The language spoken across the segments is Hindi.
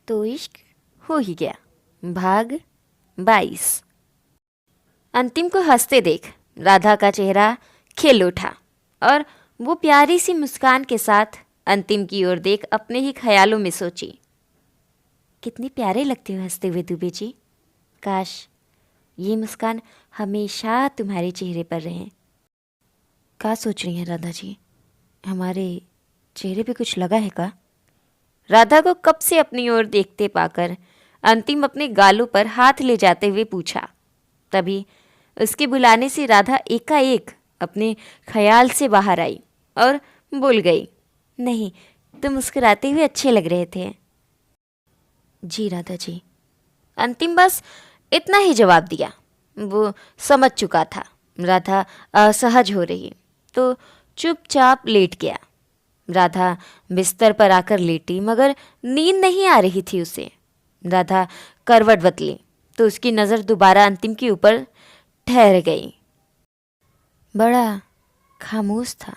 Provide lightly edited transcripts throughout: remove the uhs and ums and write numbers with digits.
तो इश्क हो ही गया। भाग 22। अंतिम को हंसते देख राधा का चेहरा खिल उठा और वो प्यारी सी मुस्कान के साथ अंतिम की ओर देख अपने ही ख्यालों में सोची, कितने प्यारे लगते हो हंसते हुए दुबे जी। काश ये मुस्कान हमेशा तुम्हारे चेहरे पर रहे। क्या सोच रही हैं राधा जी? हमारे चेहरे पे कुछ लगा है का? राधा को कब से अपनी ओर देखते पाकर अंतिम अपने गालों पर हाथ ले जाते हुए पूछा। तभी उसके बुलाने से राधा एकाएक अपने ख्याल से बाहर आई और बोल गई, नहीं, तुम मुस्कुराते हुए अच्छे लग रहे थे। जी राधा जी। अंतिम बस इतना ही जवाब दिया। वो समझ चुका था राधा असहज हो रही, तो चुपचाप लेट गया। राधा बिस्तर पर आकर लेटी, मगर नींद नहीं आ रही थी उसे। राधा करवट बदली तो उसकी नज़र दोबारा अंतिम के ऊपर ठहर गई। बड़ा खामोश था।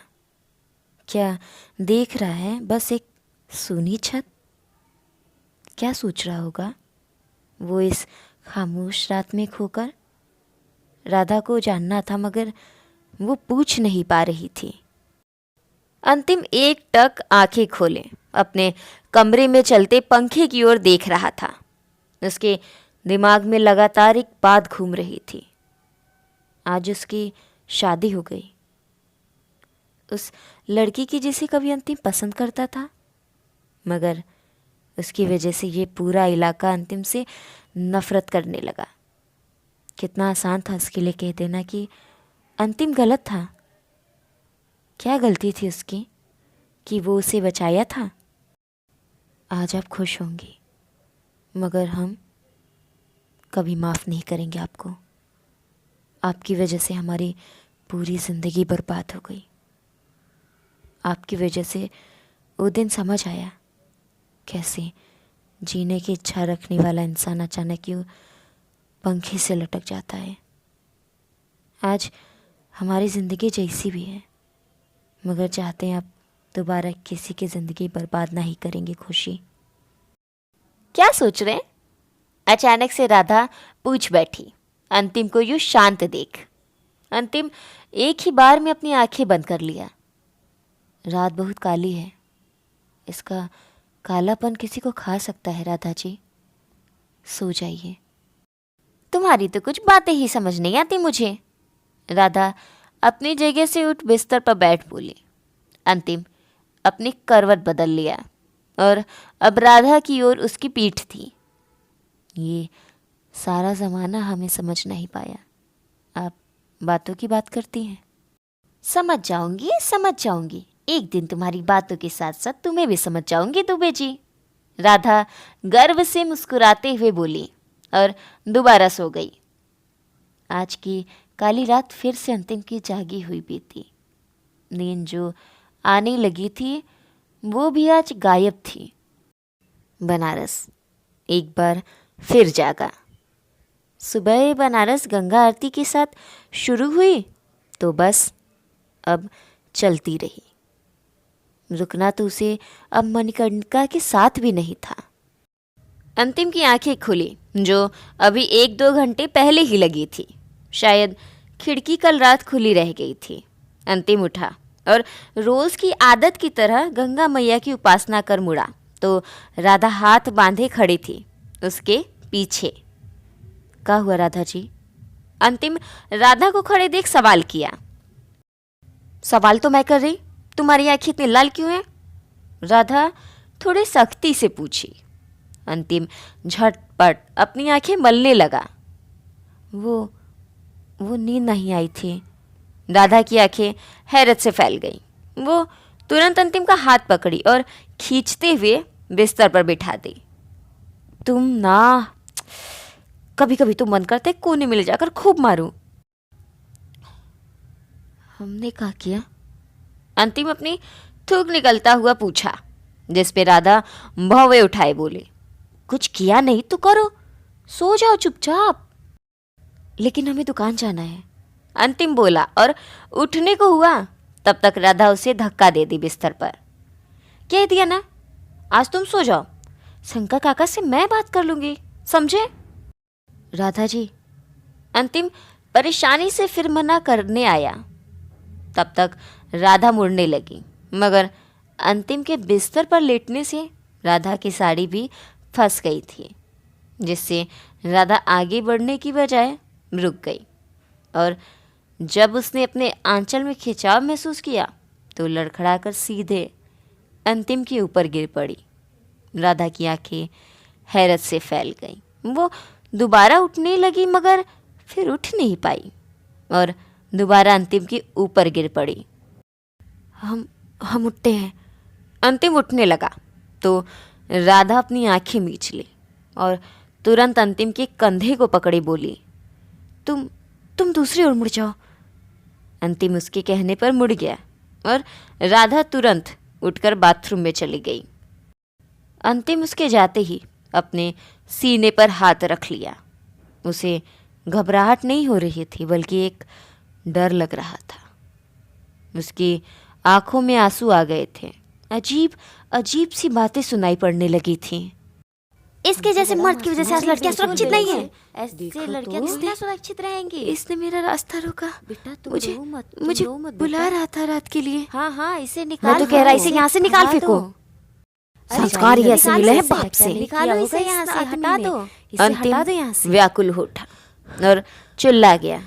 क्या देख रहा है? बस एक सूनी छत। क्या सोच रहा होगा वो इस खामोश रात में खोकर? राधा को जानना था, मगर वो पूछ नहीं पा रही थी। अंतिम एक टक आंखें खोले अपने कमरे में चलते पंखे की ओर देख रहा था। उसके दिमाग में लगातार एक बात घूम रही थी। आज उसकी शादी हो गई, उस लड़की की जिसे कभी अंतिम पसंद करता था, मगर उसकी वजह से ये पूरा इलाका अंतिम से नफरत करने लगा। कितना आसान था उसके लिए कह देना कि अंतिम गलत था। क्या गलती थी उसकी कि वो उसे बचाया था? आज आप खुश होंगी, मगर हम कभी माफ़ नहीं करेंगे आपको। आपकी वजह से हमारी पूरी ज़िंदगी बर्बाद हो गई। आपकी वजह से वो दिन समझ आया कैसे जीने की इच्छा रखने वाला इंसान अचानक क्यों पंखे से लटक जाता है। आज हमारी ज़िंदगी जैसी भी है, मगर चाहते हैं आप दोबारा किसी की ज़िंदगी बर्बाद नहीं करेंगे। खुशी, क्या सोच रहे हैं? अचानक से राधा पूछ बैठी अंतिम को यूं शांत देख। अंतिम एक ही बार में अपनी आंखें बंद कर लिया। रात बहुत काली है, इसका कालापन किसी को खा सकता है राधा जी। सो जाइए। तुम्हारी तो कुछ बातें ही समझ नहीं आती मुझे। राधा अपनी जगह से उठ बिस्तर पर बैठ बोली। अंतिम अपनी करवट बदल लिया और अब राधा की ओर उसकी पीठ थी। ये सारा ज़माना हमें समझ नहीं पाया, आप बातों की बात करती हैं। समझ जाऊंगी, समझ जाऊंगी। एक दिन तुम्हारी बातों के साथ साथ तुम्हें भी समझ जाऊंगी दुबे जी। राधा गर्व से मुस्कुराते हुए बोली और दोबारा सो गई। आज की काली रात फिर से अंतिम की जागी हुई बीती। नींद जो आने लगी थी वो भी आज गायब थी। बनारस एक बार फिर जागा। सुबह बनारस गंगा आरती के साथ शुरू हुई तो बस अब चलती रही। रुकना तो उसे अब मणिकर्णिका के साथ भी नहीं था। अंतिम की आंखें खुली जो अभी 1-2 घंटे पहले ही लगी थी। शायद खिड़की कल रात खुली रह गई थी। अंतिम उठा और रोज की आदत की तरह गंगा मैया की उपासना कर मुड़ा तो राधा हाथ बांधे खड़ी थी उसके पीछे। क्या हुआ राधा जी? अंतिम राधा को खड़े देख सवाल किया। सवाल तो मैं कर रही, तुम्हारी आंखें इतनी लाल क्यों हैं? राधा थोड़ी सख्ती से पूछी। अंतिम झटपट अपनी आंखें मलने लगा। वो नींद नहीं आई थी। राधा की आंखें हैरत से फैल गईं। वो तुरंत अंतिम का हाथ पकड़ी और खींचते हुए बिस्तर पर बिठा दी। तुम ना, कभी कभी तो मन करते कोने में ले जाकर खूब मारूं। हमने क्या किया? अंतिम अपनी थूक निकलता हुआ पूछा, जिस पे राधा भौवे उठाए बोली, कुछ किया नहीं तो करो, सो जाओ चुपचाप। लेकिन हमें दुकान जाना है, अंतिम बोला और उठने को हुआ तब तक राधा उसे धक्का दे दी बिस्तर पर। कह दिया ना, आज तुम सो जाओ, शंकर काका से मैं बात कर लूंगी, समझे? राधा जी अंतिम परेशानी से फिर मना करने आया। तब तक राधा मुड़ने लगी, मगर अंतिम के बिस्तर पर लेटने से राधा की साड़ी भी फंस गई थी, जिससे राधा आगे बढ़ने की बजाय रुक गई। और जब उसने अपने आंचल में खिंचाव महसूस किया तो लड़खड़ाकर सीधे अंतिम के ऊपर गिर पड़ी। राधा की आंखें हैरत से फैल गईं। वो दोबारा उठने लगी, मगर फिर उठ नहीं पाई और दोबारा अंतिम के ऊपर गिर पड़ी। हम उठते हैं। अंतिम उठने लगा तो राधा अपनी आंखें मीच ली और तुरंत अंतिम के कंधे को पकड़े बोली, तुम दूसरी ओर मुड़ जाओ। अंतिम उसके कहने पर मुड़ गया और राधा तुरंत उठकर बाथरूम में चली गई। अंतिम उसके जाते ही अपने सीने पर हाथ रख लिया। उसे घबराहट नहीं हो रही थी, बल्कि एक डर लग रहा था। उसकी आंखों में आंसू आ गए थे। अजीब अजीब सी बातें सुनाई पड़ने लगी थीं। इसके जैसे मर्द की वजह से आज लड़कियां सुरक्षित नहीं है। ऐसे लड़कियां कितना सुरक्षित रहेंगी? इसने मेरा रास्ता रोका। बेटा मुझे बुला रहा था रात के लिए। हाँ इसे निकाल। मैं तो कह रहा इसे यहाँ से निकाल फेंको। संस्कार ही ऐसे मिले हैं बाप से। निकालो इसे यहाँ से, हटा दो। हटा दो यहाँ से। व्याकुल हो उठा और चिल्ला गया,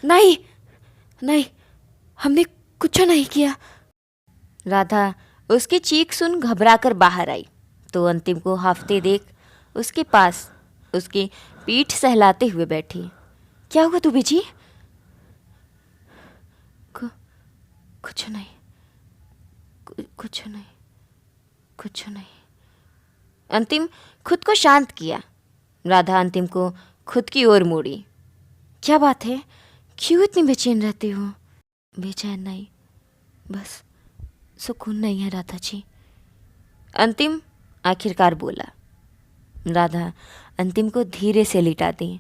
नहीं हमने कुछ नहीं किया। राधा उसकी चीख सुन घबराकर बाहर आई तो अंतिम को हाफते देख उसके पास उसकी पीठ सहलाते हुए बैठी। क्या हुआ तू बीजी? कुछ नहीं। अंतिम खुद को शांत किया। राधा अंतिम को खुद की ओर मोड़ी। क्या बात है, क्यों इतनी बेचैन रहती हो? बेचैन नहीं, बस सुकून नहीं है राधा जी, अंतिम आखिरकार बोला। राधा अंतिम को धीरे से लिटा दी।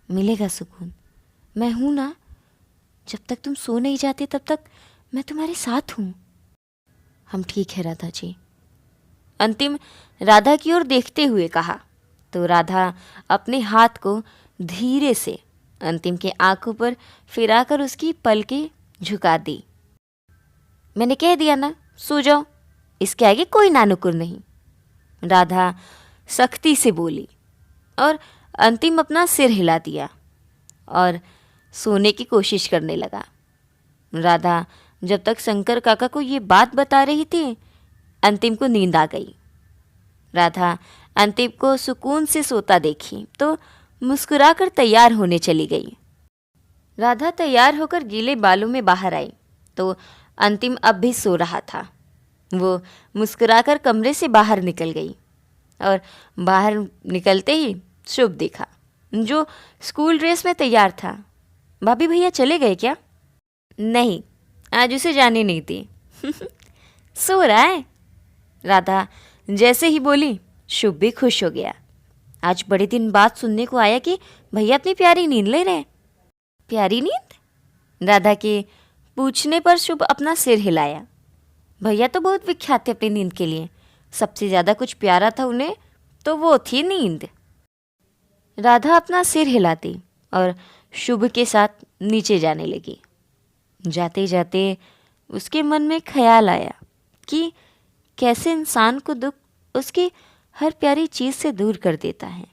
मिलेगा सुकून, मैं हूं ना। जब तक तुम सो नहीं जाते तब तक मैं तुम्हारे साथ हूं। हम ठीक है राधा जी, अंतिम राधा की ओर देखते हुए कहा तो राधा अपने हाथ को धीरे से अंतिम के आंखों पर फिराकर उसकी पलकें झुका दी। मैंने कह दिया ना, सो जाओ, इसके आगे कोई नानुकुर नहीं, राधा सख्ती से बोली और अंतिम अपना सिर हिला दिया और सोने की कोशिश करने लगा। राधा जब तक शंकर काका को ये बात बता रही थी, अंतिम को नींद आ गई। राधा अंतिम को सुकून से सोता देखी तो मुस्कुराकर तैयार होने चली गई। राधा तैयार होकर गीले बालों में बाहर आई तो अंतिम अब भी सो रहा था। वो मुस्कुराकर कमरे से बाहर निकल गई और बाहर निकलते ही शुभ दिखा, जो स्कूल ड्रेस में तैयार था। भाभी भैया चले गए क्या? नहीं, आज उसे जाने नहीं दी। सो रहा है, राधा जैसे ही बोली शुभ भी खुश हो गया। आज बड़े दिन बाद सुनने को आया कि भैया अपनी प्यारी नींद ले रहे। प्यारी नींद? राधा के पूछने पर शुभ अपना सिर हिलाया। भैया तो बहुत विख्यात थे अपनी नींद के लिए। सबसे ज़्यादा कुछ प्यारा था उन्हें तो वो थी नींद। राधा अपना सिर हिलाती और शुभ के साथ नीचे जाने लगी। जाते जाते उसके मन में ख्याल आया कि कैसे इंसान को दुख उसकी हर प्यारी चीज़ से दूर कर देता है।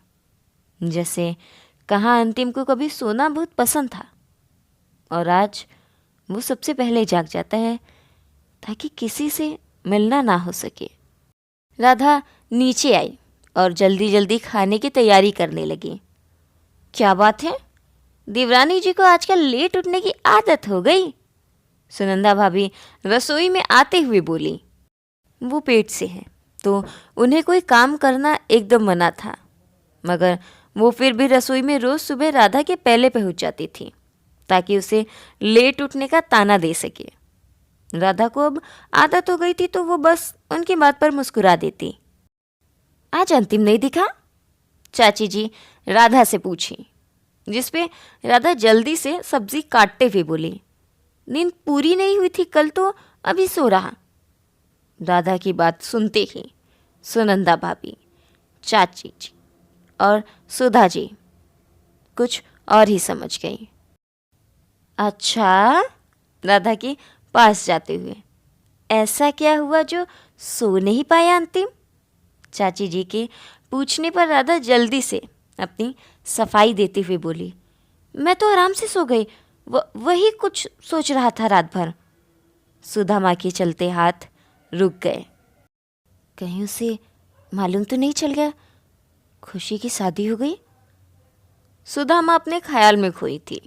जैसे कहाँ अंतिम को कभी सोना बहुत पसंद था और आज वो सबसे पहले जाग जाता है ताकि किसी से मिलना ना हो सके। राधा नीचे आई और जल्दी जल्दी खाने की तैयारी करने लगी। क्या बात है, देवरानी जी को आजकल लेट उठने की आदत हो गई। सुनंदा भाभी रसोई में आते हुए बोली। वो पेट से हैं तो उन्हें कोई काम करना एकदम मना था, मगर वो फिर भी रसोई में रोज़ सुबह राधा के पहले पहुंच जाती थी ताकि उसे लेट उठने का ताना दे सके। राधा को अब आदत हो गई थी तो वो बस उनकी बात पर मुस्कुरा देती। आज अंतिम नहीं दिखा? चाची जी राधा से पूछी, जिस पे राधा जल्दी से सब्जी काटते हुए बोली, नींद पूरी नहीं हुई थी कल तो अभी सो रहा। राधा की बात सुनते ही सुनंदा भाभी, चाची जी और सुधा जी कुछ और ही समझ गई। अच्छा, राधा के पास जाते हुए, ऐसा क्या हुआ जो सो नहीं पाया अंतिम? चाची जी के पूछने पर राधा जल्दी से अपनी सफाई देते हुए बोली, मैं तो आराम से सो गई, वही कुछ सोच रहा था रात भर। सुधा माँ के चलते हाथ रुक गए। कहीं उसे मालूम तो नहीं चल गया खुशी की शादी हो गई? सुधा माँ अपने ख्याल में खोई थी।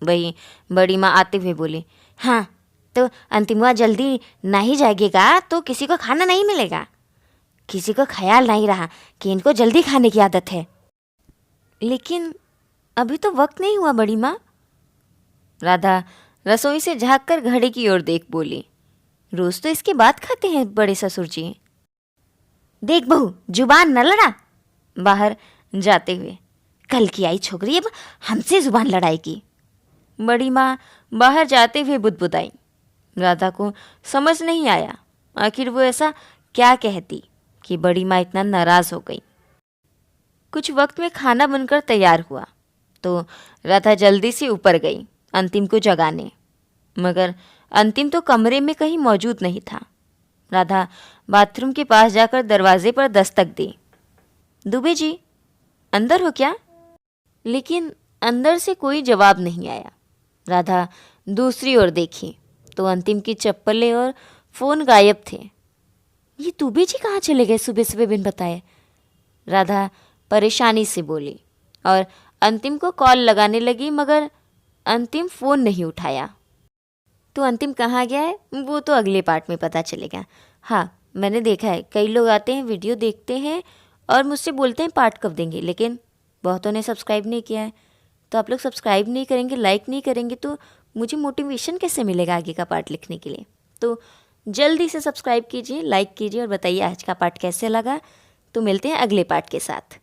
वही बड़ी माँ आते हुए बोली, हाँ तो अंतिमवा जल्दी नहीं जागेगा तो किसी को खाना नहीं मिलेगा। किसी को ख्याल नहीं रहा कि इनको जल्दी खाने की आदत है। लेकिन अभी तो वक्त नहीं हुआ बड़ी माँ। राधा रसोई से झाँक कर घड़ी की ओर देख बोली, रोज तो इसके बाद खाते हैं बड़े ससुर जी। देख बहू, जुबान न लड़ा। बाहर जाते हुए, कल की आई छोकरी अब हमसे जुबान लड़ाएगी। बड़ी माँ बाहर जाते हुए बुदबुदाई। राधा को समझ नहीं आया आखिर वो ऐसा क्या कहती कि बड़ी माँ इतना नाराज हो गई। कुछ वक्त में खाना बनकर तैयार हुआ तो राधा जल्दी से ऊपर गई अंतिम को जगाने, मगर अंतिम तो कमरे में कहीं मौजूद नहीं था। राधा बाथरूम के पास जाकर दरवाजे पर दस्तक दी। दुबे जी, अंदर हो क्या? लेकिन अंदर से कोई जवाब नहीं आया। राधा दूसरी ओर देखी तो अंतिम की चप्पलें और फ़ोन गायब थे। ये दुबे जी कहाँ चले गए सुबह सुबह बिन बताए? राधा परेशानी से बोली और अंतिम को कॉल लगाने लगी, मगर अंतिम फ़ोन नहीं उठाया। तो अंतिम कहाँ गया है वो तो अगले पार्ट में पता चलेगा। हाँ, मैंने देखा है कई लोग आते हैं, वीडियो देखते हैं और मुझसे बोलते हैं पार्ट कब देंगे, लेकिन बहुतों ने सब्सक्राइब नहीं किया है। तो आप लोग सब्सक्राइब नहीं करेंगे, लाइक नहीं करेंगे तो मुझे मोटिवेशन कैसे मिलेगा आगे का पार्ट लिखने के लिए? तो जल्दी से सब्सक्राइब कीजिए, लाइक कीजिए और बताइए आज का पार्ट कैसे लगा। तो मिलते हैं अगले पार्ट के साथ।